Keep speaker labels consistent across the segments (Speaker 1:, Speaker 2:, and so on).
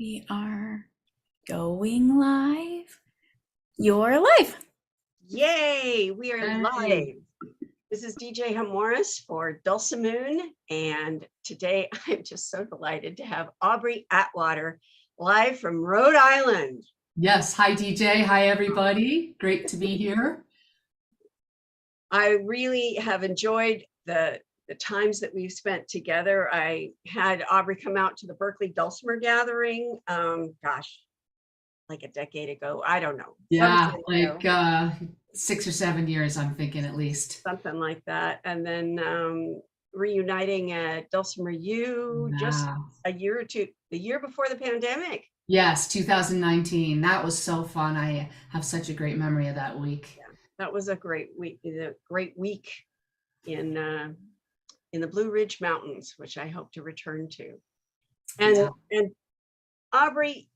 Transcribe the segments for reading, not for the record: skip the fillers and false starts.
Speaker 1: We are going live. You're live.
Speaker 2: Yay, we are
Speaker 3: Hey.
Speaker 2: live. This is DJ Hamouris for Dulcimoon, and today I'm just so delighted to have Aubrey Atwater live from Rhode Island.
Speaker 3: Yes. Hi, DJ. Hi, everybody. Great to be here.
Speaker 2: I really have enjoyed the times that we've spent together. I had Aubrey come out to the Berkeley Dulcimer gathering, like a decade ago. I don't know.
Speaker 3: Yeah,
Speaker 2: Sometime ago.
Speaker 3: like 6 or 7 years, I'm thinking at least.
Speaker 2: Something like that. And then reuniting at Dulcimer U just
Speaker 3: Yeah.
Speaker 2: a year or two, the year before the pandemic.
Speaker 3: Yes, 2019. That was so fun. I have such a great memory of that week.
Speaker 2: Yeah, that was a great week in the Blue Ridge Mountains, which I hope to return to. And Aubrey,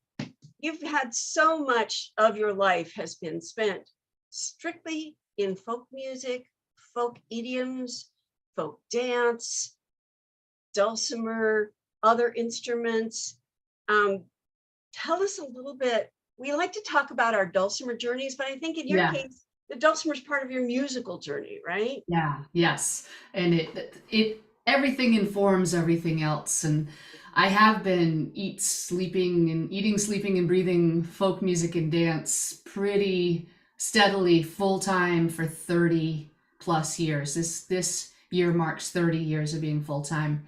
Speaker 2: you've had so much of your life has been spent strictly in folk music, folk idioms, folk dance, dulcimer, other instruments. Tell us a little bit. We like to talk about our dulcimer journeys, but I think in your case, the dulcimer is part of your musical journey, right?
Speaker 3: Yeah, yes. And it everything informs everything else. And I have been eating, sleeping, and breathing folk music and dance pretty steadily full time for 30 plus years. This year marks 30 years of being full time.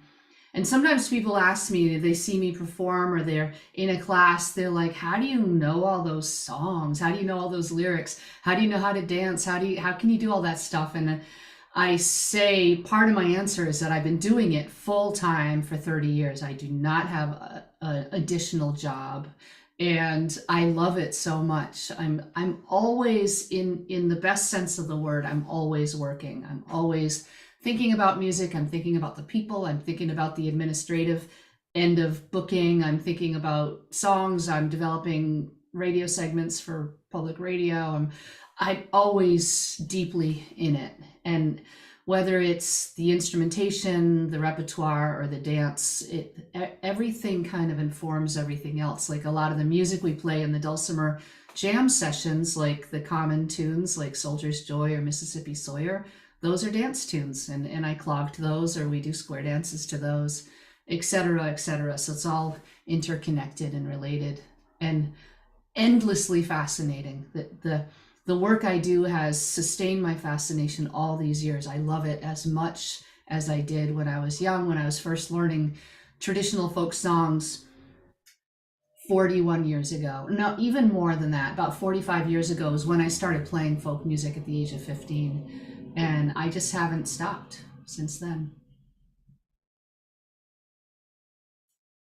Speaker 3: And sometimes people ask me, they see me perform or they're in a class, they're like, how do you know all those songs? How do you know all those lyrics? How do you know how to dance? How can you do all that stuff? And I say part of my answer is that I've been doing it full time for 30 years. I do not have an additional job. And I love it so much. I'm always in the best sense of the word. I'm always working. I'm always thinking about music. I'm thinking about the people. I'm thinking about the administrative end of booking. I'm thinking about songs. I'm developing radio segments for public radio. I'm always deeply in it. And whether it's the instrumentation, the repertoire, or the dance, everything kind of informs everything else. Like a lot of the music we play in the dulcimer jam sessions, like the common tunes like Soldier's Joy or Mississippi Sawyer, those are dance tunes, and I clog to those, or we do square dances to those, et cetera, et cetera. So it's all interconnected and related and endlessly fascinating. The work I do has sustained my fascination all these years. I love it as much as I did when I was young, when I was first learning traditional folk songs 41 years ago. No, even more than that. About 45 years ago is when I started playing folk music at the age of 15. And I just haven't stopped since then.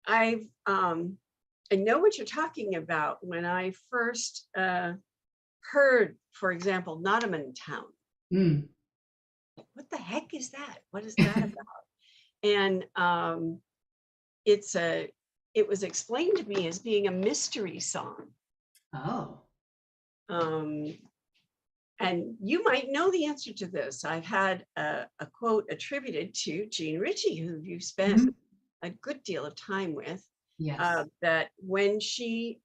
Speaker 2: I know what you're talking about. When I first heard, for example, Noman Town. What the heck is that? What is that about? And it was explained to me as being a mystery song.
Speaker 3: Oh.
Speaker 2: And you might know the answer to this. I've had a quote attributed to Jean Ritchie, who you've spent a good deal of time with.
Speaker 3: Yes.
Speaker 2: That when she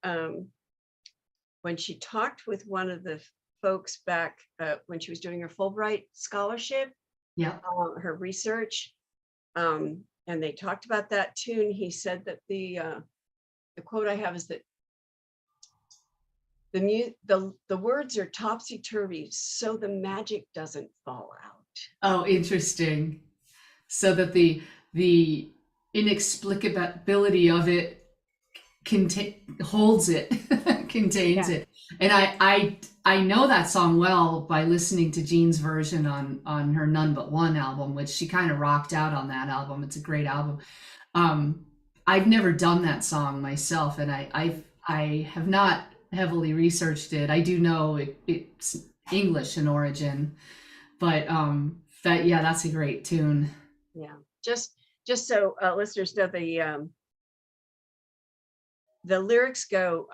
Speaker 2: talked with one of the folks back when she was doing her Fulbright scholarship, her research, and they talked about that tune, he said that the quote I have is that the words are topsy-turvy, so the magic doesn't fall out.
Speaker 3: Oh, interesting. So that the inexplicability of it holds it, contains it. And I know that song well by listening to Jean's version on her None But One album, which she kind of rocked out on that album. It's a great album. I've never done that song myself, and I have not heavily researched it. I do know it's English in origin, but that's a great tune.
Speaker 2: Yeah, just so listeners know, the lyrics go,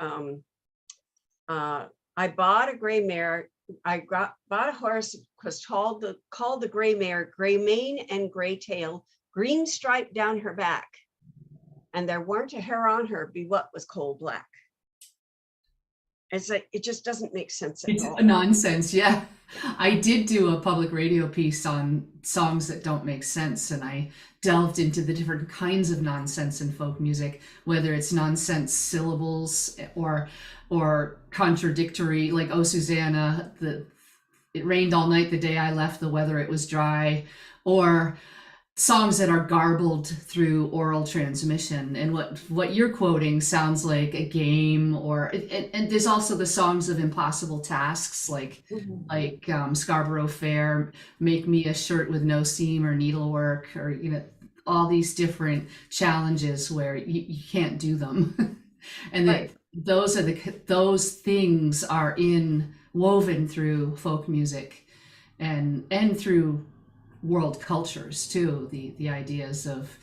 Speaker 2: I bought a gray mare. Bought a horse, was called the gray mare, gray mane and gray tail, green stripe down her back. and there weren't a hair on her, be what was coal black. It's like, it just doesn't make sense at
Speaker 3: It's
Speaker 2: all.
Speaker 3: nonsense, yeah. I did do a public radio piece on songs that don't make sense, and I delved into the different kinds of nonsense in folk music, whether it's nonsense syllables or contradictory, like "Oh Susanna," it rained all night the day I left the weather, it was dry, or songs that are garbled through oral transmission. And what you're quoting sounds like a game, and there's also the songs of impossible tasks, like Scarborough Fair, make me a shirt with no seam or needlework, or all these different challenges where you can't do them. And
Speaker 2: Right.
Speaker 3: those things are woven through folk music and through world cultures too, the ideas of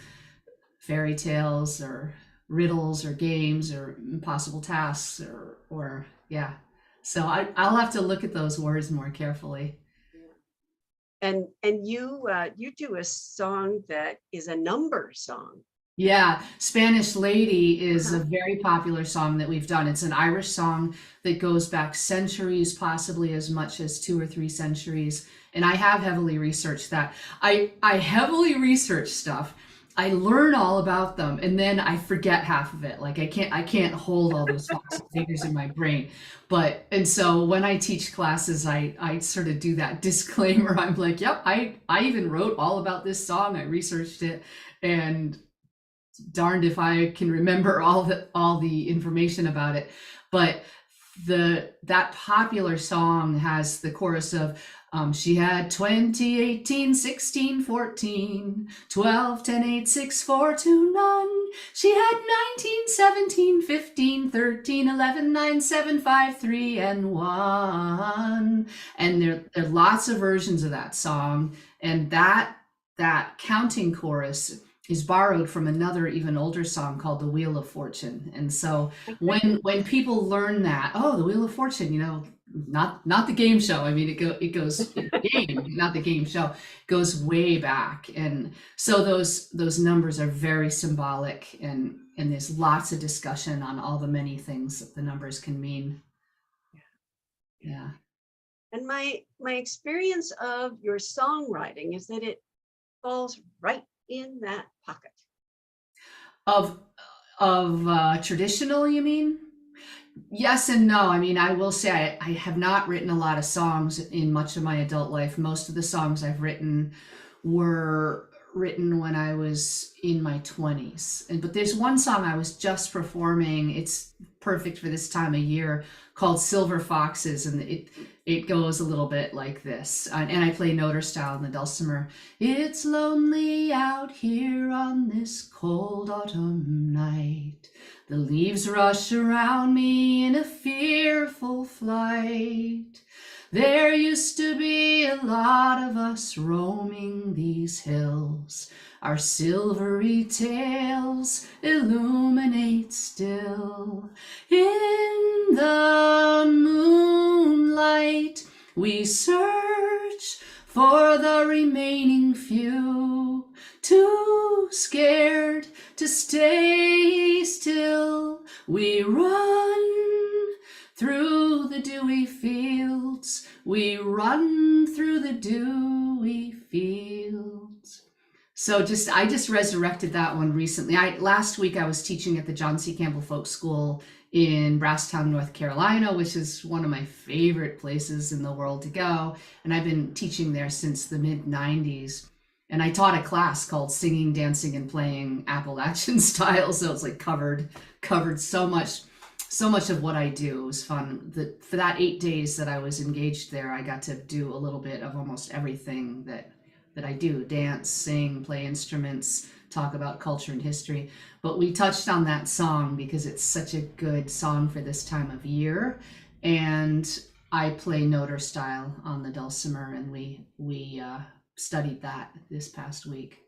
Speaker 3: fairy tales or riddles or games or impossible tasks or yeah. So I'll have to look at those words more carefully.
Speaker 2: And you do a song that is a number song.
Speaker 3: Yeah, Spanish Lady is a very popular song that we've done. It's an Irish song that goes back centuries, possibly as much as 2 or 3 centuries. And I have heavily researched that. I heavily research stuff. I learn all about them, and then I forget half of it. Like I can't hold all those facts and figures in my brain. And so when I teach classes, I sort of do that disclaimer. I'm like, yep, I even wrote all about this song. I researched it, and darned if I can remember all the information about it. But that popular song has the chorus of she had 20, 18, 16, 14, 12, 10, 8, 6, 4, 2, none. She had 19, 17, 15, 13, 11, 9, 7, 5, 3, and 1. And there are lots of versions of that song. And that counting chorus is borrowed from another even older song called The Wheel of Fortune. And so when people learn that, oh, the Wheel of Fortune, not the game show. I mean, it goes game, not the game show, goes way back. And so those numbers are very symbolic, and there's lots of discussion on all the many things that the numbers can mean. Yeah. And
Speaker 2: my experience of your songwriting is that it falls right in that pocket.
Speaker 3: Of traditional, you mean? Yes and no. I mean, I will say I have not written a lot of songs in much of my adult life. Most of the songs I've written were written when I was in my 20s. But there's one song I was just performing. It's perfect for this time of year, called Silver Foxes, and it goes a little bit like this. And I play noter style in the dulcimer. It's lonely out here on this cold autumn night. The leaves rush around me in a fearful flight. There used to be a lot of us roaming these hills. Our silvery tails illuminate still. In the moonlight we search for the remaining few, too scared to stay still. We run through the dewy fields, we run through the dewy fields. So I just resurrected that one recently. Last week I was teaching at the John C. Campbell Folk School in Brasstown, North Carolina, which is one of my favorite places in the world to go. And I've been teaching there since the mid-90s. And I taught a class called Singing, Dancing, and Playing Appalachian Style. So it's like covered so much of what I do. It was fun. For that 8 days that I was engaged there, I got to do a little bit of almost everything that I do: dance, sing, play instruments, talk about culture and history. But we touched on that song because it's such a good song for this time of year. And I play noter style on the dulcimer, and we studied that this past week.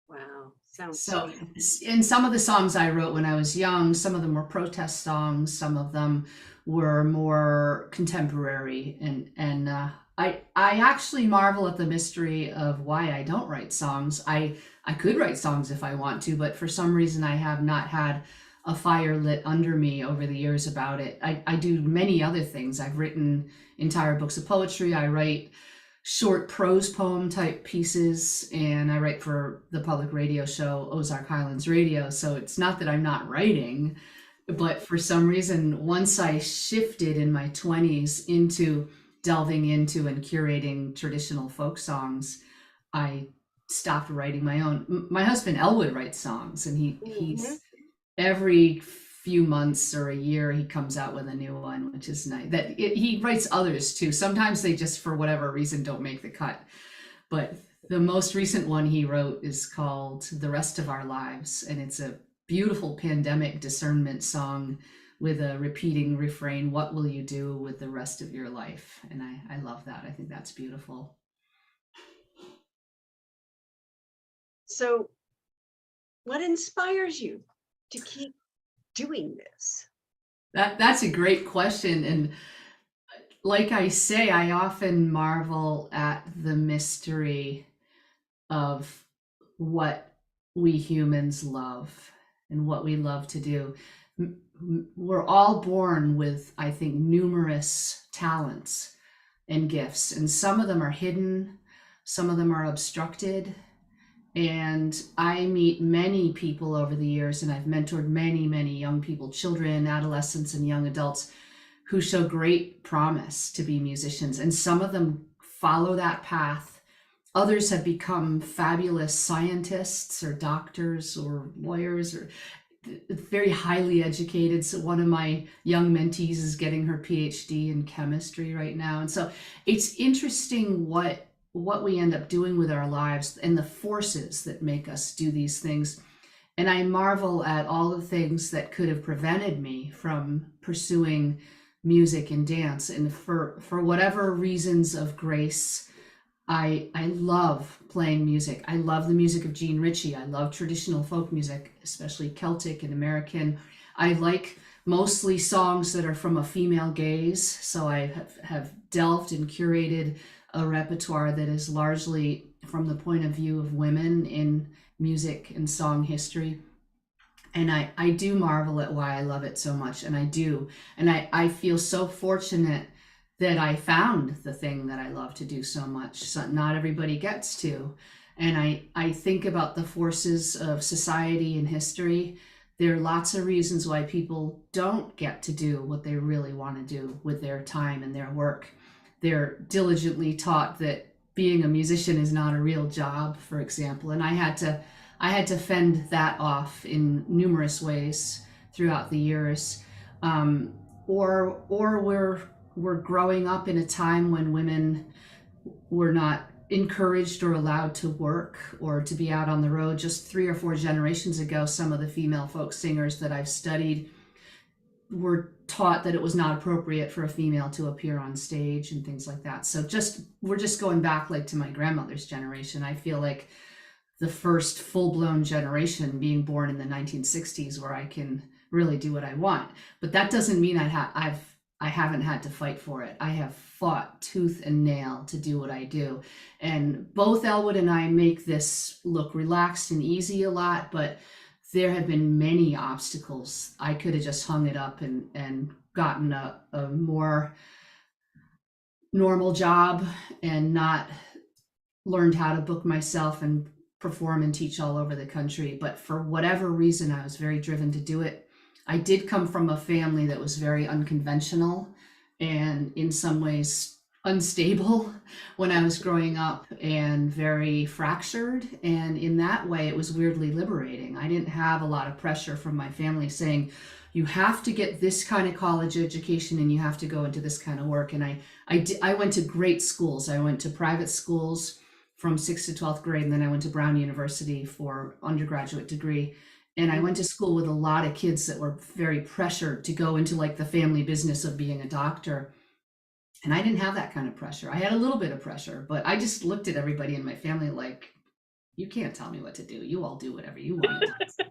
Speaker 2: Wow, sounds
Speaker 3: So,
Speaker 2: sweet.
Speaker 3: in some of the songs I wrote when I was young, some of them were protest songs, some of them were more contemporary, and I actually marvel at the mystery of why I don't write songs. I I could write songs if I want to, but for some reason I have not had a fire lit under me over the years about it. I do many other things. I've written entire books of poetry. I write short prose poem type pieces, and I write for the public radio show Ozark Highlands Radio. So it's not that I'm not writing, but for some reason, once I shifted in my 20s into delving into and curating traditional folk songs, I stopped writing my own. My husband Elwood writes songs, and he's every few months or a year he comes out with a new one, which is nice. He writes others too. Sometimes they just, for whatever reason, don't make the cut. But the most recent one he wrote is called The Rest of Our Lives, and it's a beautiful pandemic discernment song with a repeating refrain, what will you do with the rest of your life? And I love that. I think that's beautiful.
Speaker 2: So what inspires you to keep doing this?
Speaker 3: That's a great question. And like I say, I often marvel at the mystery of what we humans love and what we love to do. We're all born with, I think, numerous talents and gifts, and some of them are hidden, some of them are obstructed. And I meet many people over the years, and I've mentored many, many young people, children, adolescents, and young adults who show great promise to be musicians. And some of them follow that path. Others have become fabulous scientists or doctors or lawyers or very highly educated. So one of my young mentees is getting her PhD in chemistry right now. And so it's interesting what we end up doing with our lives and the forces that make us do these things. And I marvel at all the things that could have prevented me from pursuing music and dance. And for whatever reasons of grace, I love playing music. I love the music of Jean Ritchie. I love traditional folk music, especially Celtic and American. I like mostly songs that are from a female gaze. So I have delved and curated a repertoire that is largely from the point of view of women in music and song history. And I do marvel at why I love it so much. And I do. And I feel so fortunate that I found the thing that I love to do so much. So not everybody gets to. And I think about the forces of society and history. There are lots of reasons why people don't get to do what they really want to do with their time and their work. They're diligently taught that being a musician is not a real job, for example. And I had to fend that off in numerous ways throughout the years. Or we're growing up in a time when women were not encouraged or allowed to work or to be out on the road. Just 3 or 4 generations ago, some of the female folk singers that I've studied were taught that it was not appropriate for a female to appear on stage and things like that. So we're just going back like to my grandmother's generation. I feel like the first full-blown generation being born in the 1960s where I can really do what I want. But that doesn't mean I haven't had to fight for it. I have fought tooth and nail to do what I do. And both Elwood and I make this look relaxed and easy a lot, but there have been many obstacles. I could have just hung it up and gotten a more normal job and not learned how to book myself and perform and teach all over the country. But for whatever reason, I was very driven to do it. I did come from a family that was very unconventional and in some ways unstable when I was growing up, and very fractured. And in that way, it was weirdly liberating. I didn't have a lot of pressure from my family saying, you have to get this kind of college education and you have to go into this kind of work. And I went to great schools. I went to private schools from 6th to 12th grade, and then I went to Brown University for undergraduate degree. And I went to school with a lot of kids that were very pressured to go into like the family business of being a doctor. And I didn't have that kind of pressure. I had a little bit of pressure, but I just looked at everybody in my family like, you can't tell me what to do. You all do whatever you want to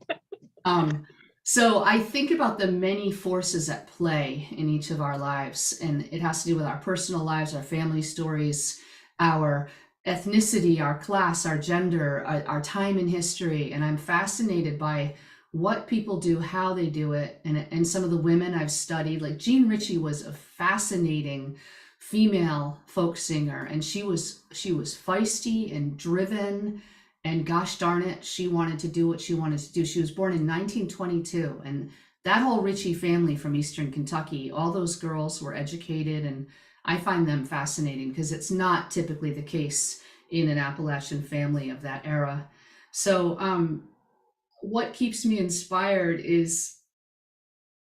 Speaker 3: do. So I think about the many forces at play in each of our lives, and it has to do with our personal lives, our family stories, our ethnicity, our class, our gender, our time in history. And I'm fascinated by what people do, how they do it. And some of the women I've studied, like Jean Ritchie was a fascinating female folk singer, and she was feisty and driven, and gosh darn it, she wanted to do what she wanted to do. She was born in 1922, and that whole Ritchie family from Eastern Kentucky, all those girls were educated, and I find them fascinating because it's not typically the case in an Appalachian family of that era. So what keeps me inspired is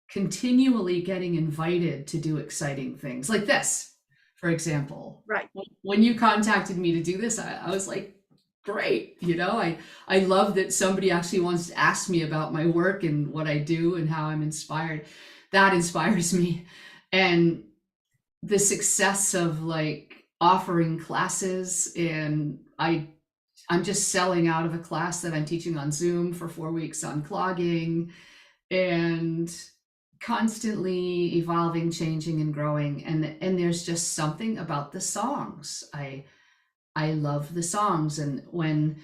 Speaker 3: continually getting invited to do exciting things like this, for example.
Speaker 2: Right.
Speaker 3: When you contacted me to do this, I was like, great. I love that somebody actually wants to ask me about my work and what I do and how I'm inspired. That inspires me. And the success of like offering classes, and I'm just selling out of a class that I'm teaching on Zoom for 4 weeks on clogging, and constantly evolving, changing, and growing. And there's just something about the songs. I love the songs. And when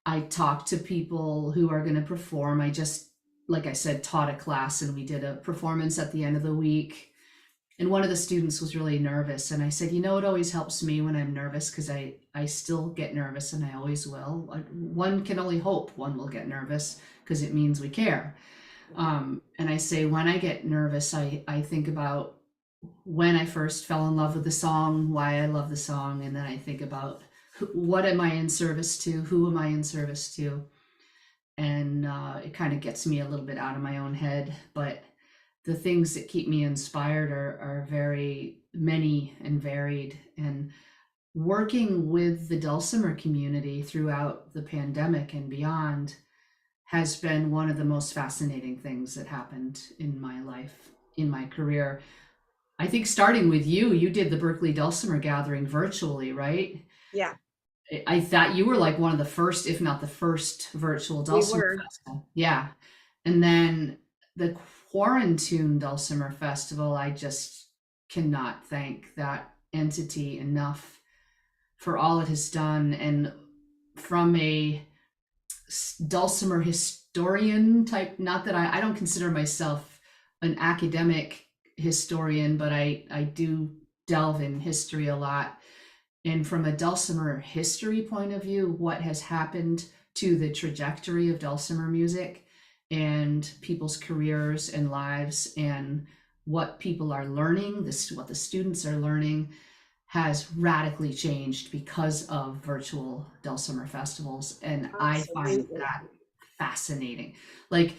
Speaker 3: I talk to people who are going to perform, I just, like I said, taught a class, and we did a performance at the end of the week. And one of the students was really nervous. And I said, it always helps me when I'm nervous, because I still get nervous, and I always will. One can only hope one will get nervous, because it means we care. And I say, when I get nervous, I think about when I first fell in love with the song, why I love the song. And then I think about what am I in service to? Who am I in service to? And it kind of gets me a little bit out of my own head. But the things that keep me inspired are very many and varied. And working with the dulcimer community throughout the pandemic and beyond has been one of the most fascinating things that happened in my life, in my career. I think starting with you did the Berkeley Dulcimer Gathering virtually, right?
Speaker 2: Yeah.
Speaker 3: I thought you were like one of the first, if not the first, virtual Dulcimer Festival. Yeah. And then the Quarantine Dulcimer Festival, I just cannot thank that entity enough for all it has done. And from a dulcimer historian type, not that I don't consider myself an academic historian, but I do delve in history a lot. And from a dulcimer history point of view, what has happened to the trajectory of dulcimer music and people's careers and lives, and what people are learning, what the students are learning, has radically changed because of virtual dulcimer festivals. And I find that fascinating. Like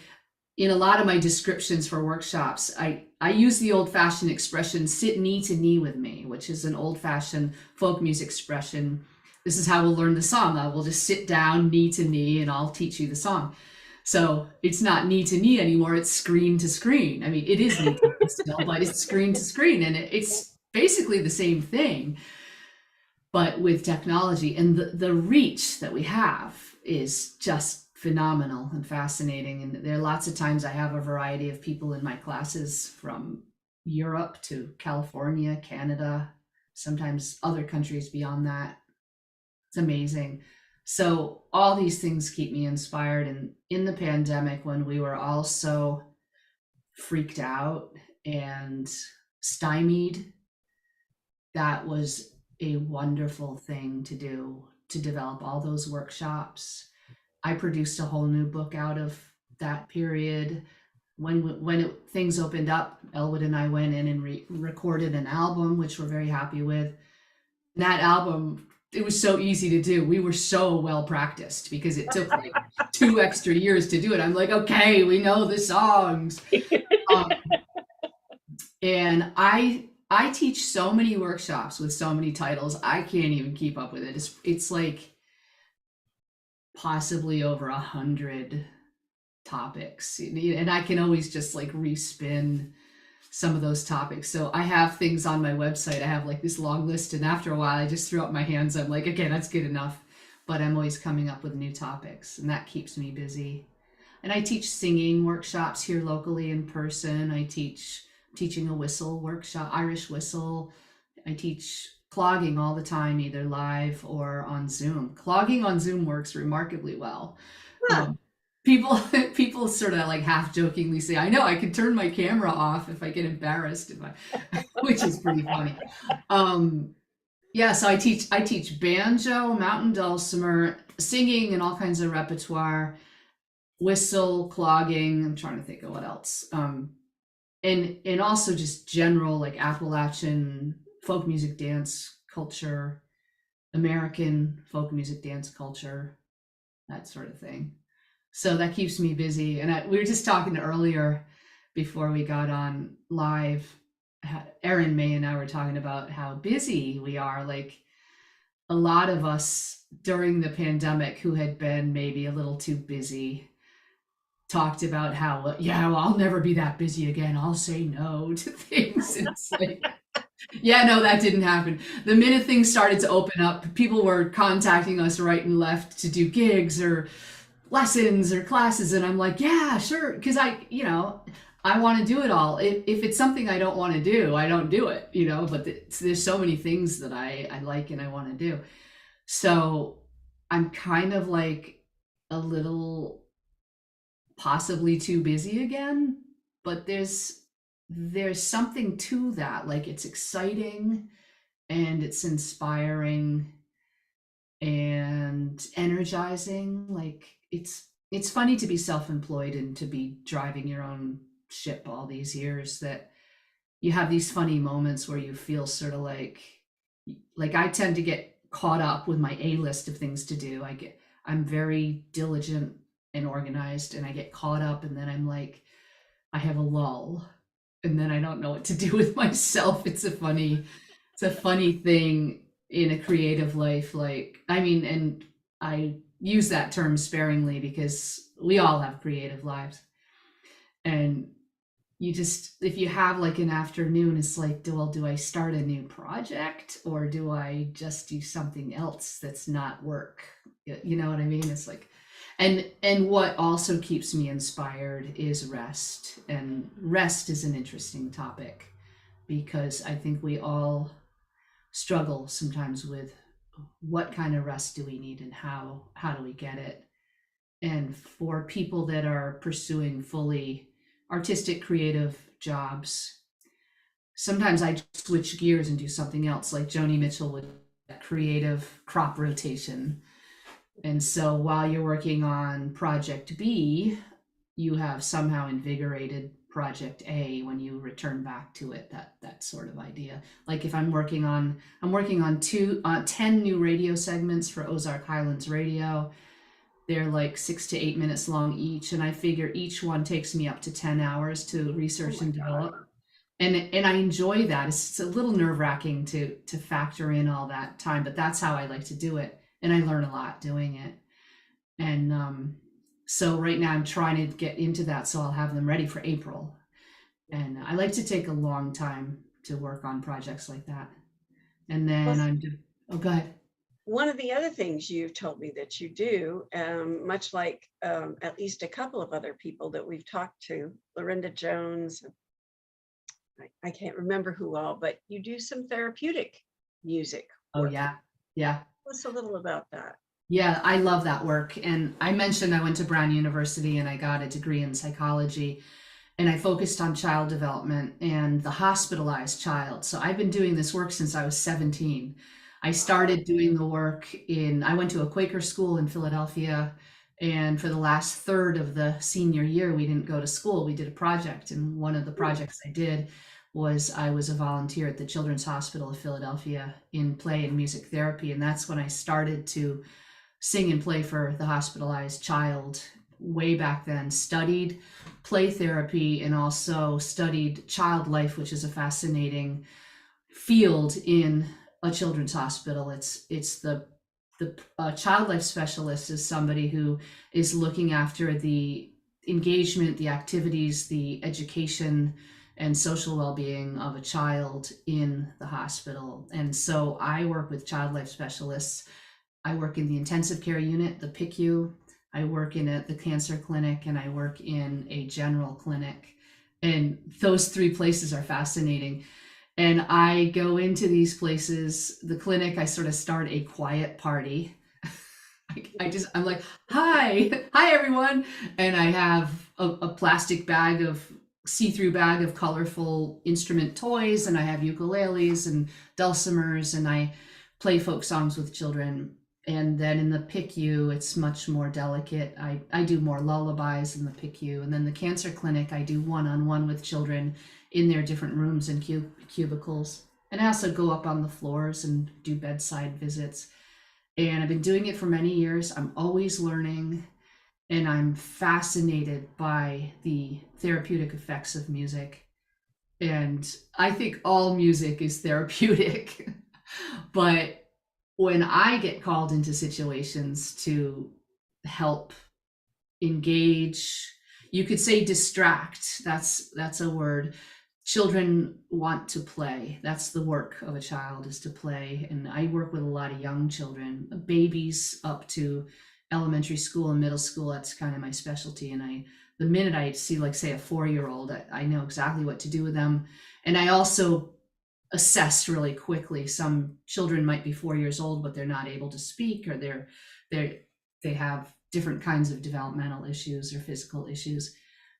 Speaker 3: in a lot of my descriptions for workshops, I use the old-fashioned expression, sit knee to knee with me, which is an old-fashioned folk music expression. This is how we'll learn the song. I will just sit down knee to knee and I'll teach you the song. So it's not knee to knee anymore, it's screen to screen. I mean, it is knee to knee still, but it's screen to screen. And it's basically the same thing, but with technology. And the reach that we have is just phenomenal and fascinating. And there are lots of times I have a variety of people in my classes from Europe to California, Canada, sometimes other countries beyond that. It's amazing. So all these things keep me inspired. And in the pandemic, when we were all so freaked out and stymied, that was a wonderful thing to do, to develop all those workshops. I produced a whole new book out of that period. When things opened up, Elwood and I went in and recorded an album, which we're very happy with. And that album, it was so easy to do. We were so well practiced because it took like 2 extra years to do it. I'm like, okay, we know the songs. And I teach so many workshops with so many titles, I can't even keep up with it. It's like possibly over 100 topics. And I can always just like respin some of those topics. So I have things on my website. I have like this long list, and after a while I just throw up my hands. I'm like, okay, that's good enough. But I'm always coming up with new topics, and that keeps me busy. And I teach singing workshops here locally in person. I teaching a whistle workshop, Irish whistle. I teach clogging all the time, either live or on Zoom. Clogging on Zoom works remarkably well.
Speaker 2: Huh.
Speaker 3: People people sort of like half jokingly say, I know I can turn my camera off if I get embarrassed, which is pretty funny. Yeah, so I teach banjo, mountain dulcimer, singing, and all kinds of repertoire, whistle, clogging. I'm trying to think of what else. And also just general like Appalachian folk music dance culture, American folk music dance culture, that sort of thing. So that keeps me busy. And we were just talking earlier before we got on live. Erin, May, and I were talking about how busy we are. Like a lot of us during the pandemic who had been maybe a little too busy talked about how, yeah, well, I'll never be that busy again. I'll say no to things. And it's like, yeah, no, that didn't happen. The minute things started to open up, people were contacting us right and left to do gigs or lessons or classes. And I'm like, yeah, sure. Because I want to do it all. If it's something I don't want to do, I don't do it, but there's so many things that I like and I want to do. So I'm kind of like a little possibly too busy again, but there's something to that. Like it's exciting and it's inspiring and energizing. Like it's funny to be self-employed and to be driving your own ship all these years, that you have these funny moments where you feel sort of like I tend to get caught up with my A list of things to do. I'm very diligent and organized, and I get caught up, and then I'm like, I have a lull, and then I don't know what to do with myself. It's a funny thing in a creative life. And I use that term sparingly because we all have creative lives. And if you have like an afternoon, it's like, do I start a new project or do I just do something else that's not work? You know what I mean? It's like, and what also keeps me inspired is rest. And rest is an interesting topic because I think we all struggle sometimes with what kind of rest do we need and how do we get it? And for people that are pursuing fully artistic, creative jobs, sometimes I switch gears and do something else, like Joni Mitchell with creative crop rotation. And so while you're working on project B, you have somehow invigorated project A when you return back to it, that sort of idea. Like if I'm working on 10 new radio segments for Ozark Highlands Radio. They're like 6 to 8 minutes long each, and I figure each one takes me up to 10 hours to research and develop. And I enjoy that. It's a little nerve-wracking to factor in all that time, but that's how I like to do it, and I learn a lot doing it. And so right now I'm trying to get into that, so I'll have them ready for April. And I like to take a long time to work on projects like that. And then go ahead.
Speaker 2: One of the other things you've told me that you do, much like at least a couple of other people that we've talked to, Lorinda Jones, I can't remember who all, but you do some therapeutic music.
Speaker 3: Oh, yeah. Yeah.
Speaker 2: Tell us a little about that.
Speaker 3: Yeah, I love that work. And I mentioned I went to Brown University and I got a degree in psychology, and I focused on child development and the hospitalized child. So I've been doing this work since I was 17. I started doing the work I went to a Quaker school in Philadelphia, and for the last third of the senior year, we didn't go to school. We did a project, and one of the projects I did was I was a volunteer at the Children's Hospital of Philadelphia in play and music therapy, and that's when I started to sing and play for the hospitalized child way back then. Studied play therapy and also studied child life, which is a fascinating field in a children's hospital. It's the child life specialist is somebody who is looking after the engagement, the activities, the education, and social well-being of a child in the hospital. And so I work with child life specialists. I work in the intensive care unit, the PICU. I work in the cancer clinic, and I work in a general clinic. And those three places are fascinating. And I go into these places, the clinic, I sort of start a quiet party. I'm like, hi everyone. And I have a plastic bag of see-through bag of colorful instrument toys, and I have ukuleles and dulcimers, and I play folk songs with children. And then in the PICU, it's much more delicate. I do more lullabies in the PICU. And then the cancer clinic, I do one-on-one with children in their different rooms and cubicles. And I also go up on the floors and do bedside visits. And I've been doing it for many years. I'm always learning, and I'm fascinated by the therapeutic effects of music. And I think all music is therapeutic. But when I get called into situations to help engage, you could say distract, that's a word. Children want to play. That's the work of a child, is to play. And I work with a lot of young children, babies up to elementary school and middle school. That's kind of my specialty. And the minute I see, like, say, a 4-year-old, I know exactly what to do with them. And I also assess really quickly. Some children might be 4 years old, but they're not able to speak, or they have different kinds of developmental issues or physical issues.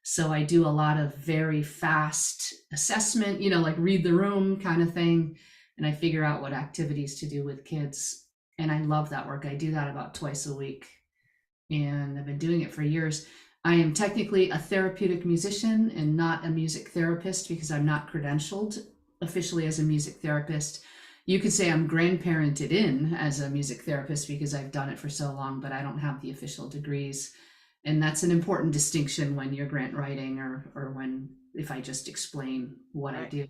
Speaker 3: So I do a lot of very fast assessment, like read the room kind of thing. And I figure out what activities to do with kids. And I love that work. I do that about twice a week. And I've been doing it for years. I am technically a therapeutic musician and not a music therapist, because I'm not credentialed officially as a music therapist. You could say I'm grandparented in as a music therapist because I've done it for so long, but I don't have the official degrees. And that's an important distinction when you're grant writing, or if I just explain what I do.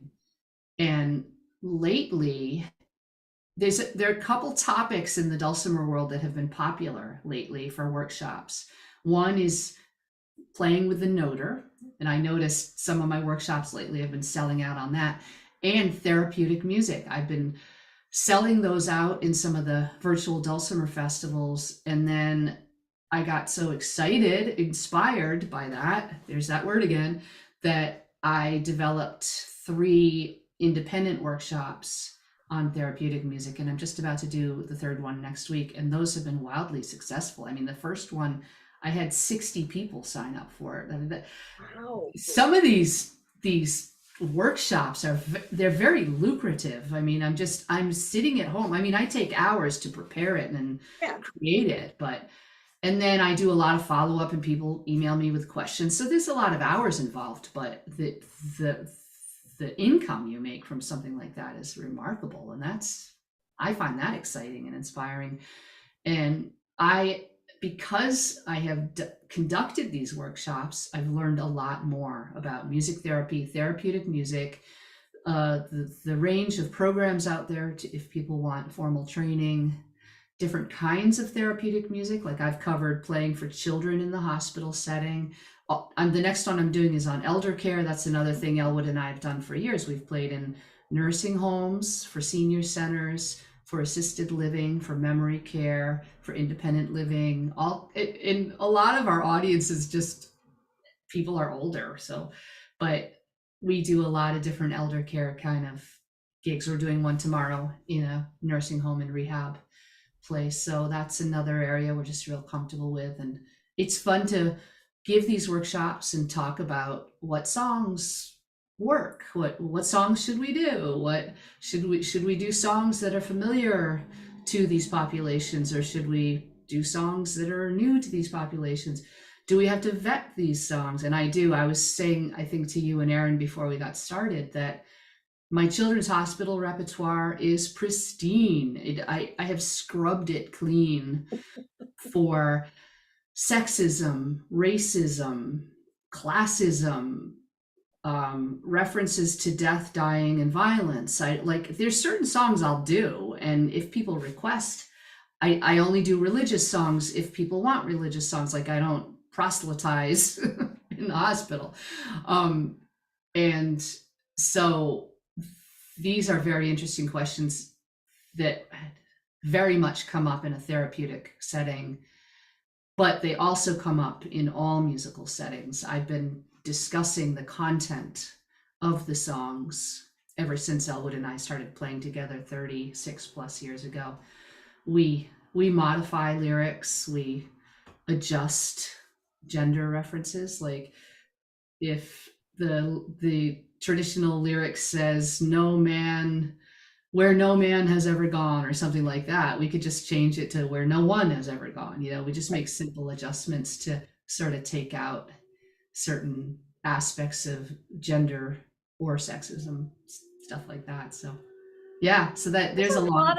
Speaker 3: And lately, there are a couple topics in the dulcimer world that have been popular lately for workshops. One is playing with the noter, and I noticed some of my workshops lately have been selling out on that, and therapeutic music. I've been selling those out in some of the virtual dulcimer festivals, and then I got so excited, inspired by that, there's that word again, that I developed 3 independent workshops on therapeutic music, and I'm just about to do the 3rd one next week, and those have been wildly successful. I mean, the first one, I had 60 people sign up for it. I mean,
Speaker 2: Wow.
Speaker 3: Some of these workshops they're very lucrative. I mean, I'm sitting at home. I mean, I take hours to prepare it and create it, and then I do a lot of follow-up, and people email me with questions. So there's a lot of hours involved, but the income you make from something like that is remarkable. And I find that exciting and inspiring. And because I have conducted these workshops, I've learned a lot more about music therapy, therapeutic music, the range of programs out there if people want formal training, different kinds of therapeutic music. Like I've covered playing for children in the hospital setting. The next one I'm doing is on elder care. That's another thing Elwood and I have done for years. We've played in nursing homes, for senior centers, for assisted living, for memory care, for independent living. In a lot of our audience is just people are older. But we do a lot of different elder care kind of gigs. We're doing one tomorrow in a nursing home and rehab place. So that's another area we're just real comfortable with. And it's fun to give these workshops and talk about what songs work, what songs should we do, what should we do songs that are familiar to these populations, or should we do songs that are new to these populations? Do we have to vet these songs? And I was saying, I think, to you and Aaron before we got started, that my children's hospital repertoire is pristine. I have scrubbed it clean for sexism, racism, classism, references to death, dying, and violence. There's certain songs I'll do, and if people request, I only do religious songs if people want religious songs. Like I don't proselytize in the hospital. And so these are very interesting questions that very much come up in a therapeutic setting, but they also come up in all musical settings. I've been discussing the content of the songs ever since Elwood and I started playing together 36 plus years ago. We modify lyrics, we adjust gender references. Like if the traditional lyric says no man, where no man has ever gone, or something like that, we could just change it to where no one has ever gone. You know, we just make simple adjustments to sort of take out certain aspects of gender or sexism, stuff like that. So yeah, so that there's a long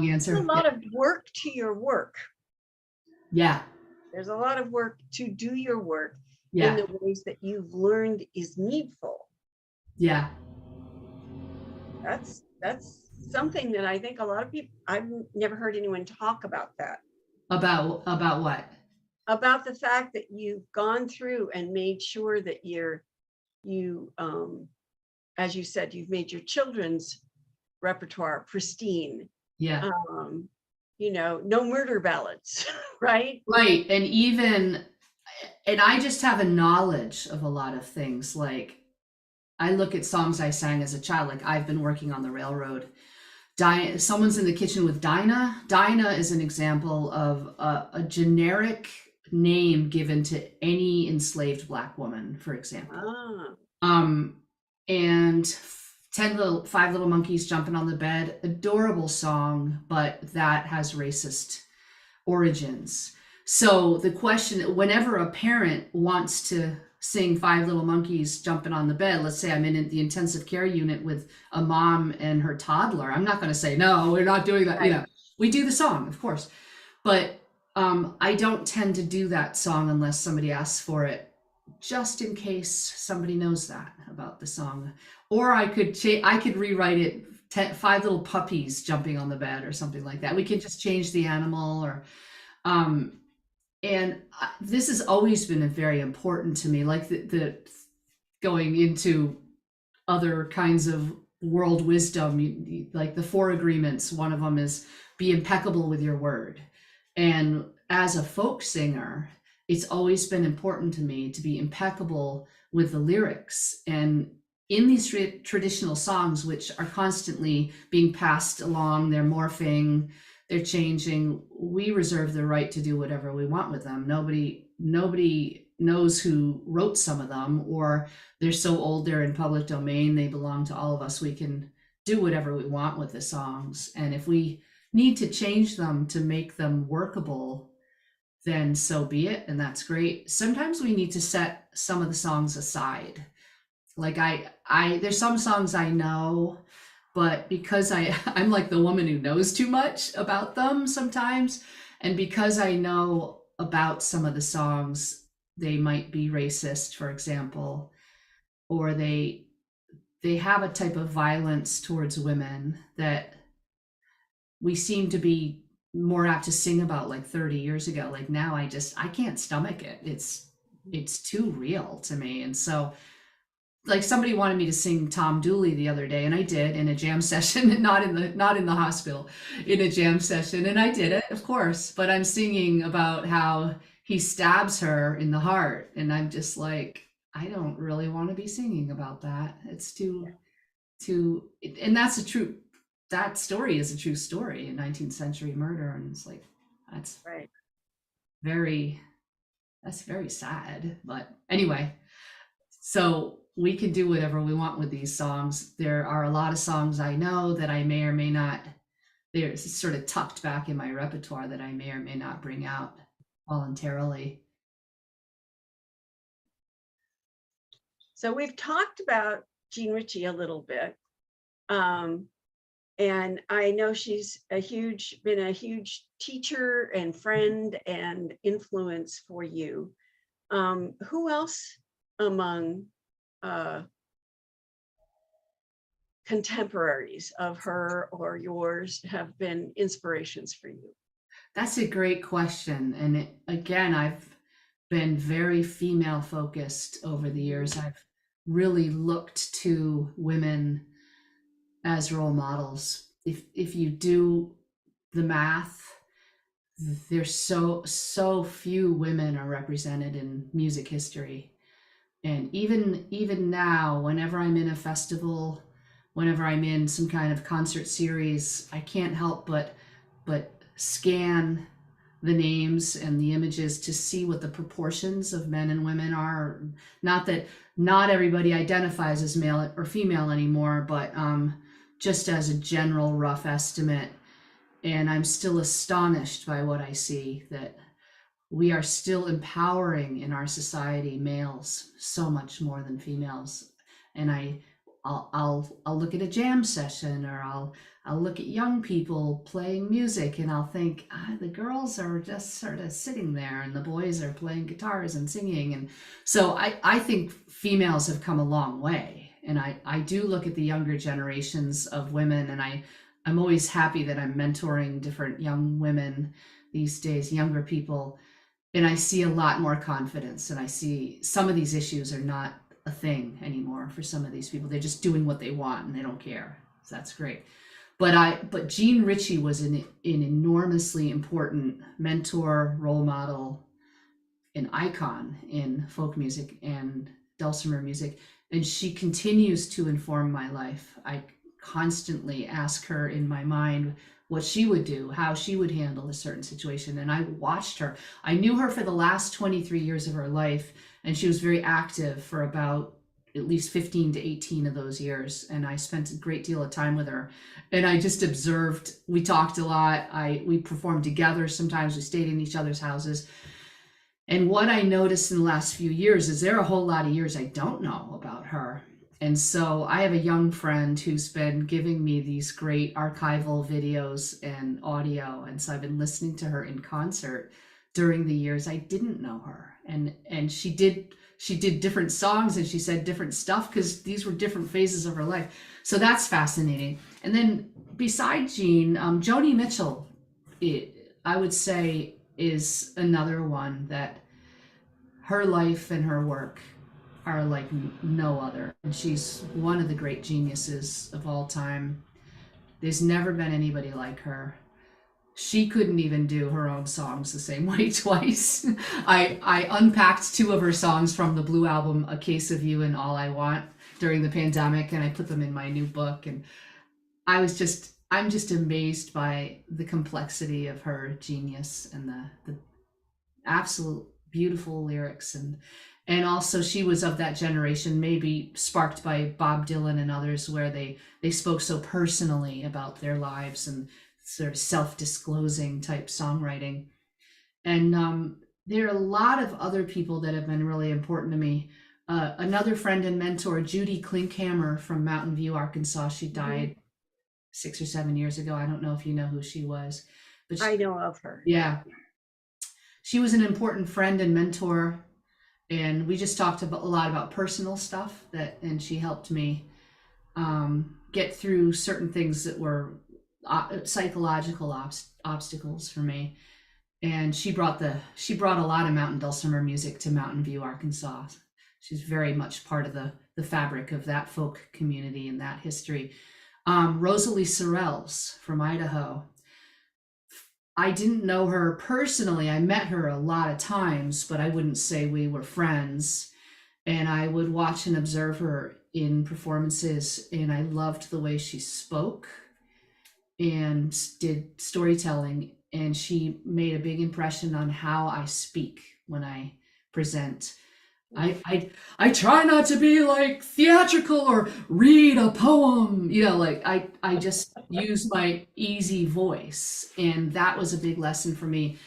Speaker 3: answer.
Speaker 2: There's a lot of work to your work.
Speaker 3: Yeah.
Speaker 2: There's a lot of work to do your work
Speaker 3: Yeah.
Speaker 2: in the ways that you've learned is needful.
Speaker 3: Yeah.
Speaker 2: That's something that I think a lot of people, I've never heard anyone talk about that.
Speaker 3: About what?
Speaker 2: About the fact that you've gone through and made sure that as you said, you've made your children's repertoire pristine.
Speaker 3: Yeah.
Speaker 2: You know, no murder ballads, right?
Speaker 3: Right. And I just have a knowledge of a lot of things. Like I look at songs I sang as a child, like I've been working on the railroad. Someone's in the kitchen with Dinah. Dinah is an example of a generic name given to any enslaved Black woman, for example. And Five Little Monkeys Jumping on the Bed, adorable song, but that has racist origins. So the question, whenever a parent wants to sing Five Little Monkeys Jumping on the Bed, let's say I'm in the intensive care unit with a mom and her toddler, I'm not going to say, no, we're not doing that. Right. You know, we do the song, of course, but I don't tend to do that song unless somebody asks for it, just in case somebody knows that about the song. Or I could rewrite it, Five Little Puppies Jumping on the Bed or something like that. We can just change the animal or, and this has always been very important to me, like the going into other kinds of world wisdom, like the 4 agreements. One of them is be impeccable with your word. And as a folk singer, it's always been important to me to be impeccable with the lyrics. And in these traditional songs, which are constantly being passed along, they're morphing, they're changing, we reserve the right to do whatever we want with them. Nobody knows who wrote some of them, or they're so old they're in public domain, they belong to all of us. We can do whatever we want with the songs. And if we need to change them to make them workable, then so be it, and that's great. Sometimes we need to set some of the songs aside. Like there's some songs I know, but because I'm like the woman who knows too much about them sometimes, and because I know about some of the songs, they might be racist, for example, or they have a type of violence towards women that we seem to be more apt to sing about like 30 years ago. Like now I can't stomach it. It's too real to me. And so like somebody wanted me to sing Tom Dooley the other day, and I did in a jam session, not in the hospital, in a jam session. And I did it, of course, but I'm singing about how he stabs her in the heart. And I'm just like, I don't really want to be singing about that. It's too, and that's that story is a true story, in 19th century murder. And it's like, that's
Speaker 2: right.
Speaker 3: That's very sad. But anyway, so we can do whatever we want with these songs. There are a lot of songs I know that I may or may not, they're sort of tucked back in my repertoire that I may or may not bring out voluntarily.
Speaker 2: So we've talked about Jean Ritchie a little bit. And I know she's been a huge teacher and friend and influence for you. Who else among contemporaries of her or yours have been inspirations for you?
Speaker 3: That's a great question. And again, I've been very female focused over the years. I've really looked to women as role models. If you do the math, there's so few women are represented in music history. And even now, whenever I'm in a festival whenever I'm in some kind of concert series, I can't help but scan the names and the images to see what the proportions of men and women are. Not that not everybody identifies as male or female anymore, but just as a general rough estimate. And I'm still astonished by what I see, that we are still empowering in our society males so much more than females. And I'll look at a jam session, or I'll look at young people playing music, and I'll think, the girls are just sort of sitting there and the boys are playing guitars and singing. And so I think females have come a long way. And I do look at the younger generations of women, and I'm always happy that I'm mentoring different young women these days, younger people, and I see a lot more confidence, and I see some of these issues are not a thing anymore for some of these people. They're just doing what they want and they don't care. So that's great. But Jean Ritchie was an enormously important mentor, role model, an icon in folk music and dulcimer music. And she continues to inform my life. I constantly ask her in my mind what she would do, how she would handle a certain situation. And I watched her. I knew her for the last 23 years of her life, and she was very active for about at least 15 to 18 of those years. And I spent a great deal of time with her. And I just observed, we talked a lot. We performed together. Sometimes we stayed in each other's houses. And what I noticed in the last few years is there are a whole lot of years I don't know about her. And so I have a young friend who's been giving me these great archival videos and audio. And so I've been listening to her in concert during the years I didn't know her. And she did different songs, and she said different stuff because these were different phases of her life. So that's fascinating. And then besides Jean, Joni Mitchell, I would say, is another one that her life and her work are like no other. And she's one of the great geniuses of all time. There's never been anybody like her. She couldn't even do her own songs the same way twice. I unpacked 2 of her songs from the Blue album, A Case of You and All I Want, during the pandemic, and I put them in my new book. And I'm just amazed by the complexity of her genius and the absolute beautiful lyrics. And also she was of that generation, maybe sparked by Bob Dylan and others, where they spoke so personally about their lives and sort of self-disclosing type songwriting. And there are a lot of other people that have been really important to me. Another friend and mentor, Judy Klinkhammer from Mountain View, Arkansas. She died 6 or 7 years ago. I don't know if you know who she was. But
Speaker 2: I know of her.
Speaker 3: Yeah. She was an important friend and mentor. And we just talked a lot about personal stuff, and she helped me get through certain things that were psychological obstacles for me. And she brought a lot of mountain dulcimer music to Mountain View, Arkansas. She's very much part of the fabric of that folk community and that history. Rosalie Sorrells from Idaho. I didn't know her personally. I met her a lot of times, but I wouldn't say we were friends. And I would watch and observe her in performances, and I loved the way she spoke and did storytelling. And she made a big impression on how I speak when I present. I try not to be like theatrical or read a poem, like I just use my easy voice. And that was a big lesson for me.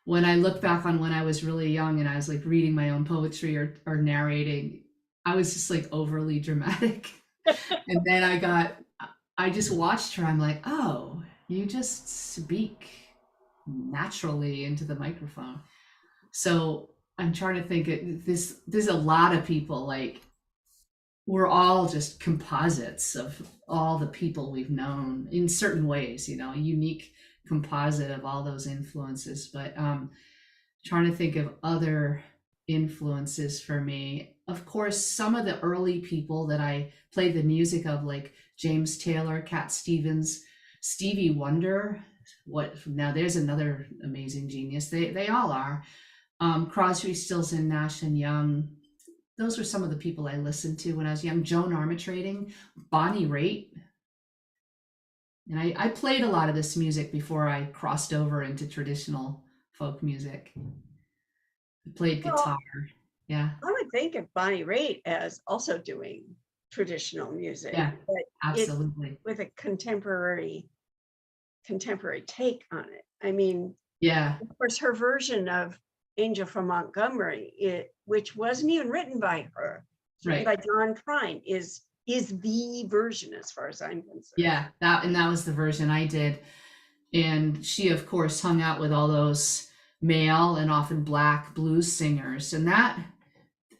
Speaker 3: When I look back on when I was really young and I was like reading my own poetry or narrating, I was just like overly dramatic. And then I just watched her. I'm like, oh, you just speak naturally into the microphone. So I'm trying to think, there's a lot of people, like we're all just composites of all the people we've known in certain ways, a unique composite of all those influences. But trying to think of other influences for me. Of course, some of the early people that I played the music of, like James Taylor, Cat Stevens, Stevie Wonder. Now there's another amazing genius. They all are. Crosby, Stills, and Nash and Young. Those were some of the people I listened to when I was young. Joan Armatrading, Bonnie Raitt, And I played a lot of this music before I crossed over into traditional folk music. I played
Speaker 2: Well,
Speaker 3: guitar. Yeah.
Speaker 2: I would think of Bonnie Raitt as also doing traditional music,
Speaker 3: Yeah,
Speaker 2: but it's
Speaker 3: absolutely.
Speaker 2: with a contemporary take on it. I mean,
Speaker 3: Yeah.
Speaker 2: of course, her version of Angel from Montgomery, which wasn't even written by her, written by
Speaker 3: Right.
Speaker 2: John Prine, is the version as far as I'm concerned.
Speaker 3: Yeah, that was the version I did. And she, of course, hung out with all those male and often Black blues singers. And that,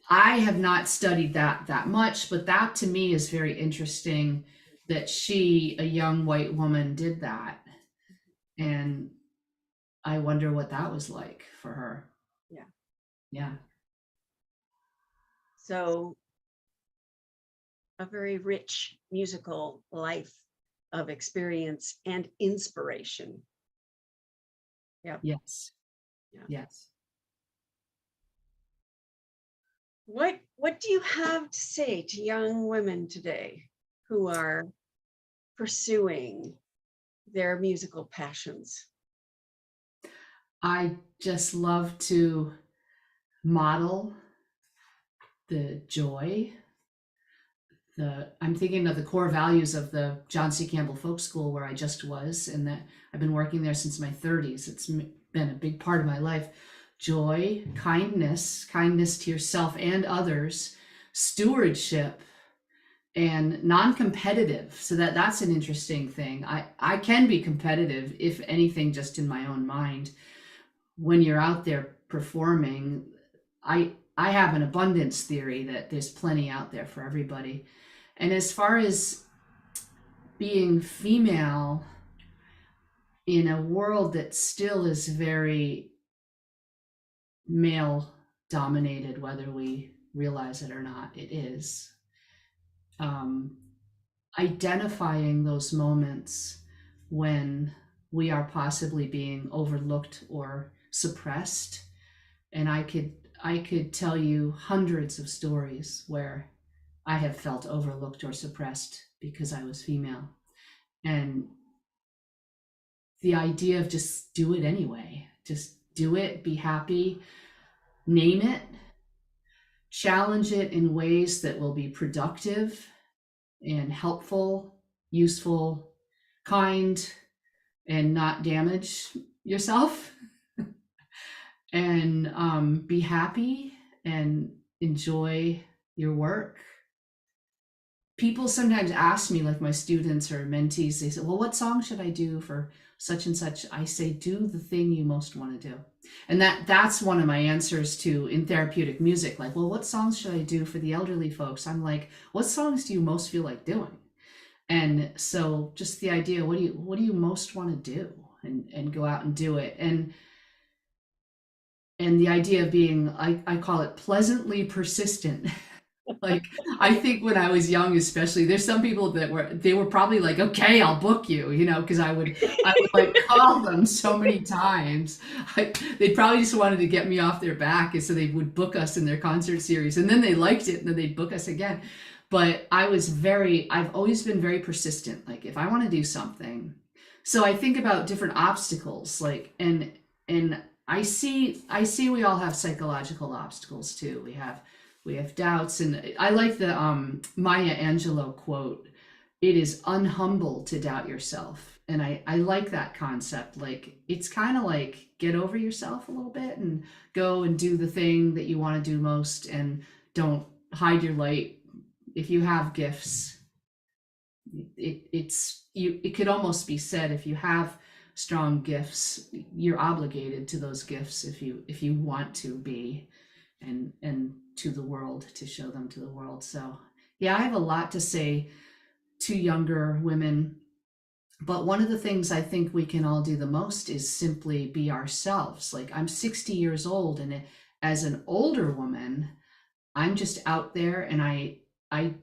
Speaker 3: I have not studied that much, but that to me is very interesting that she, a young white woman, did that. And I wonder what that was like for her.
Speaker 2: Yeah.
Speaker 3: Yeah.
Speaker 2: So a very rich musical life of experience and inspiration. Yeah.
Speaker 3: Yes.
Speaker 2: Yeah.
Speaker 3: Yes.
Speaker 2: What do you have to say to young women today who are pursuing their musical passions?
Speaker 3: I just love to model the joy. I'm thinking of the core values of the John C. Campbell Folk School where I just was, and that I've been working there since my 30s. It's been a big part of my life. Joy, kindness to yourself and others, stewardship, and non-competitive. So that's an interesting thing. I can be competitive, if anything, just in my own mind. When you're out there performing, I have an abundance theory that there's plenty out there for everybody. And as far as being female in a world that still is very male dominated, whether we realize it or not, it is. Identifying those moments when we are possibly being overlooked or suppressed. And I could tell you hundreds of stories where I have felt overlooked or suppressed because I was female. And the idea of just do it anyway, just do it, be happy, name it, challenge it in ways that will be productive and helpful, useful, kind, and not damage yourself. And be happy and enjoy your work. People sometimes ask me, like my students or mentees, they say, well, what song should I do for such and such? I say, do the thing you most want to do. And that's one of my answers to in therapeutic music. Like, well, what songs should I do for the elderly folks? I'm like, what songs do you most feel like doing? And so just the idea, what do you most want to do? And go out and do it. And the idea of being, I call it pleasantly persistent. Like, I think when I was young, especially, there's some people that were probably like, okay, I'll book you, because I would like call them so many times. They probably just wanted to get me off their back, and so they would book us in their concert series, and then they liked it, and then they'd book us again. But I've always been very persistent. Like, if I want to do something, so I think about different obstacles, like, and I see we all have psychological obstacles too. We have doubts, and I like the Maya Angelou quote, it is unhumble to doubt yourself. And I like that concept. Like, it's kind of like get over yourself a little bit and go and do the thing that you want to do most, and don't hide your light. If you have gifts, it could almost be said, if you have strong gifts, you're obligated to those gifts if you want to be, and to the world, to show them to the world. So yeah, I have a lot to say to younger women, but one of the things I think we can all do the most is simply be ourselves. Like, I'm 60 years old, and as an older woman, I'm just out there, and I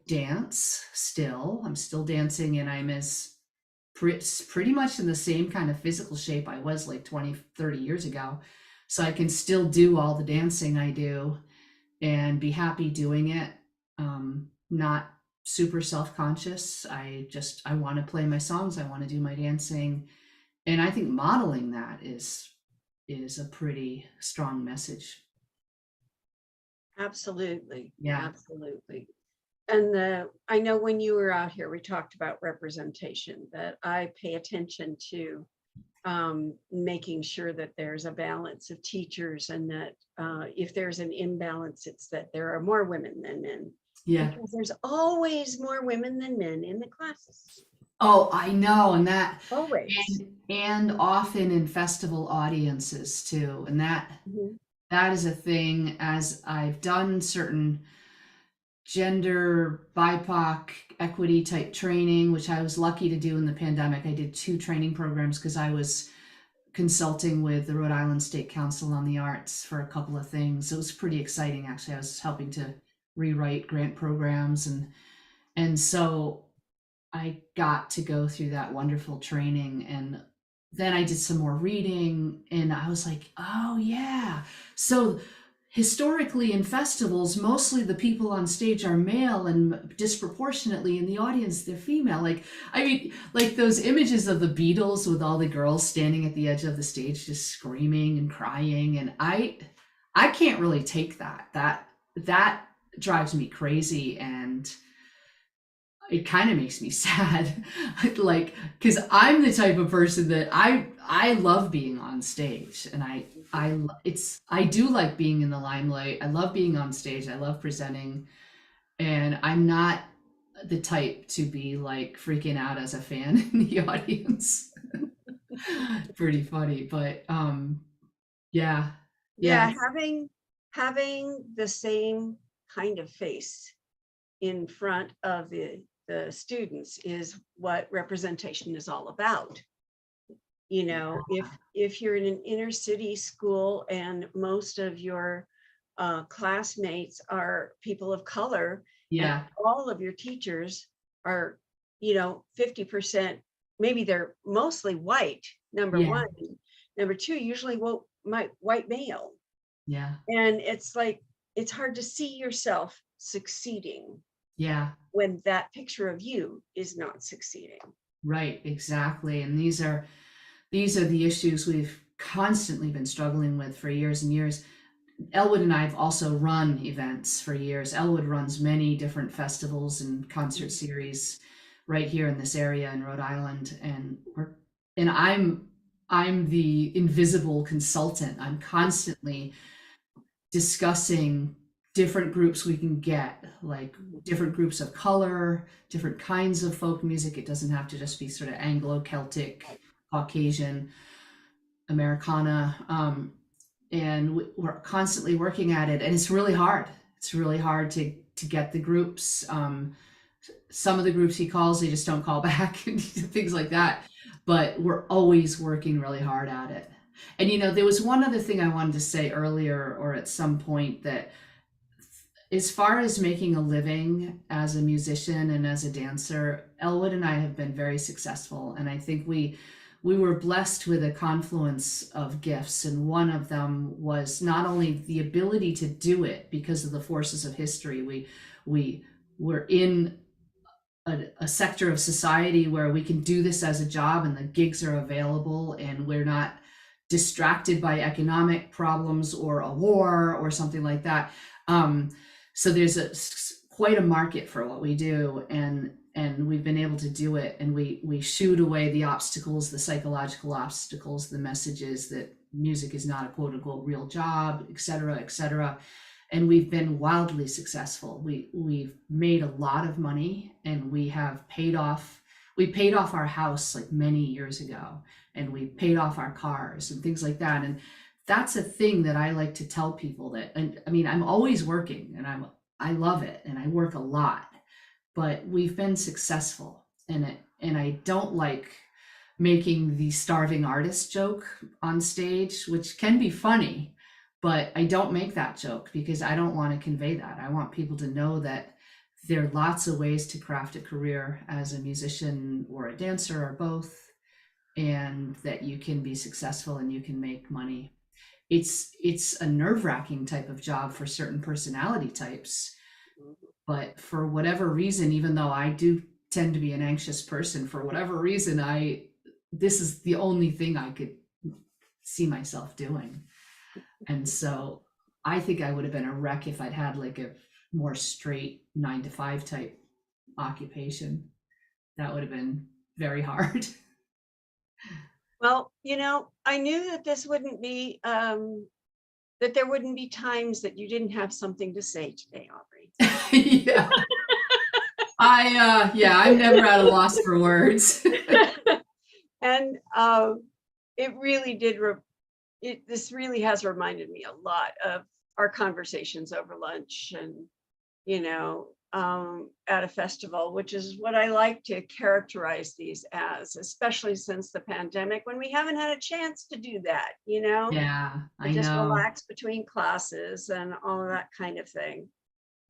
Speaker 3: dance still. I'm still dancing, and I'm pretty much in the same kind of physical shape I was like 20, 30 years ago. So I can still do all the dancing I do and be happy doing it, not super self-conscious. I want to play my songs, I want to do my dancing, and I think modeling that is a pretty strong message.
Speaker 2: Absolutely.
Speaker 3: Yeah.
Speaker 2: Absolutely. And I know when you were out here, we talked about representation, that I pay attention to making sure that there's a balance of teachers, and that if there's an imbalance, it's that there are more women than men.
Speaker 3: Yeah.
Speaker 2: Because there's always more women than men in the classes.
Speaker 3: Oh, I know, and that
Speaker 2: Always.
Speaker 3: and often in festival audiences too, and that
Speaker 2: Mhm.
Speaker 3: that is a thing. As I've done certain gender BIPOC equity type training, which I was lucky to do in the pandemic. I did 2 training programs because I was consulting with the Rhode Island State Council on the Arts for a couple of things. It was pretty exciting, actually. I was helping to rewrite grant programs, and so I got to go through that wonderful training, and then I did some more reading, and I was like, oh yeah. So historically in festivals, mostly the people on stage are male, and disproportionately in the audience, they're female. Like, I mean, like those images of the Beatles with all the girls standing at the edge of the stage, just screaming and crying. And I can't really take that. That drives me crazy, and it kind of makes me sad. Like, because I'm the type of person that I love being on stage, and I do like being in the limelight. I love being on stage. I love presenting, and I'm not the type to be like freaking out as a fan in the audience. Pretty funny, but yeah.
Speaker 2: Yeah, having the same kind of face in front of the students is what representation is all about. You know, if you're in an inner city school and most of your classmates are people of color,
Speaker 3: Yeah.
Speaker 2: and all of your teachers are, 50%, maybe they're mostly white, number
Speaker 3: Yeah.
Speaker 2: one. Number two, usually white male.
Speaker 3: Yeah.
Speaker 2: And it's like, it's hard to see yourself succeeding
Speaker 3: Yeah.
Speaker 2: when that picture of you is not succeeding.
Speaker 3: Right, exactly. And these are the issues we've constantly been struggling with for years and years. Elwood and I have also run events for years. Elwood runs many different festivals and concert series right here in this area in Rhode Island, and I'm the invisible consultant. I'm constantly discussing different groups we can get, like different groups of color, different kinds of folk music. It doesn't have to just be sort of Anglo-Celtic, Caucasian, Americana. And we're constantly working at it, and it's really hard. It's really hard to get the groups. Some of the groups he calls, they just don't call back, and things like that. But we're always working really hard at it. And there was one other thing I wanted to say earlier, or at some point, that as far as making a living as a musician and as a dancer, Elwood and I have been very successful, and I think we were blessed with a confluence of gifts, and one of them was not only the ability to do it because of the forces of history. We were in a sector of society where we can do this as a job, and the gigs are available, and we're not distracted by economic problems or a war or something like that. So there's quite a market for what we do, and we've been able to do it, and we shoot away the obstacles, the psychological obstacles, the messages that music is not a quote unquote real job, et cetera, and we've been wildly successful. We've made a lot of money, and we paid off our house like many years ago, and we paid off our cars and things like that. And that's a thing that I like to tell people, that, and I mean, I'm always working, and I love it, and I work a lot, but we've been successful in it. And I don't like making the starving artist joke on stage, which can be funny, but I don't make that joke because I don't want to convey that. I want people to know that there are lots of ways to craft a career as a musician or a dancer or both, and that you can be successful and you can make money. It's a nerve-wracking type of job for certain personality types, But for whatever reason, even though I do tend to be an anxious person, for whatever reason, this is the only thing I could see myself doing. And so I think I would have been a wreck if I'd had like a more straight 9-to-5 type occupation. That would have been very hard.
Speaker 2: Well, I knew that this wouldn't be, that there wouldn't be times that you didn't have something to say today, Aubrey.
Speaker 3: Yeah. I'm never at a loss for words.
Speaker 2: And it really did, this really has reminded me a lot of our conversations over lunch and, at a festival, which is what I like to characterize these as, especially since the pandemic, when we haven't had a chance to do that,
Speaker 3: Yeah, I
Speaker 2: just
Speaker 3: know.
Speaker 2: relax between classes and all of that kind of thing.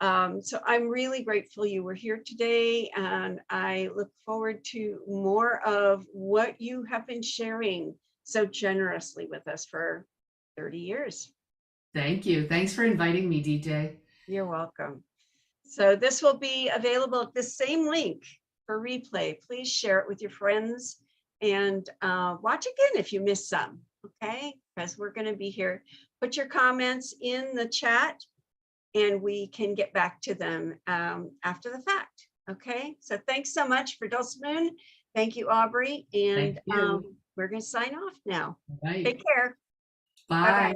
Speaker 2: So I'm really grateful you were here today, and I look forward to more of what you have been sharing so generously with us for 30 years.
Speaker 3: Thank you. Thanks for inviting me, DJ.
Speaker 2: You're welcome. So this will be available at the same link for replay. Please share it with your friends and watch again if you missed some, okay? Because we're going to be here. Put your comments in the chat and we can get back to them after the fact, okay? So thanks so much for Dulcimoon. Thank you, Aubrey. And
Speaker 3: Thank you.
Speaker 2: we're going to sign off now.
Speaker 3: Right.
Speaker 2: Take care.
Speaker 3: Bye.
Speaker 2: Bye-bye.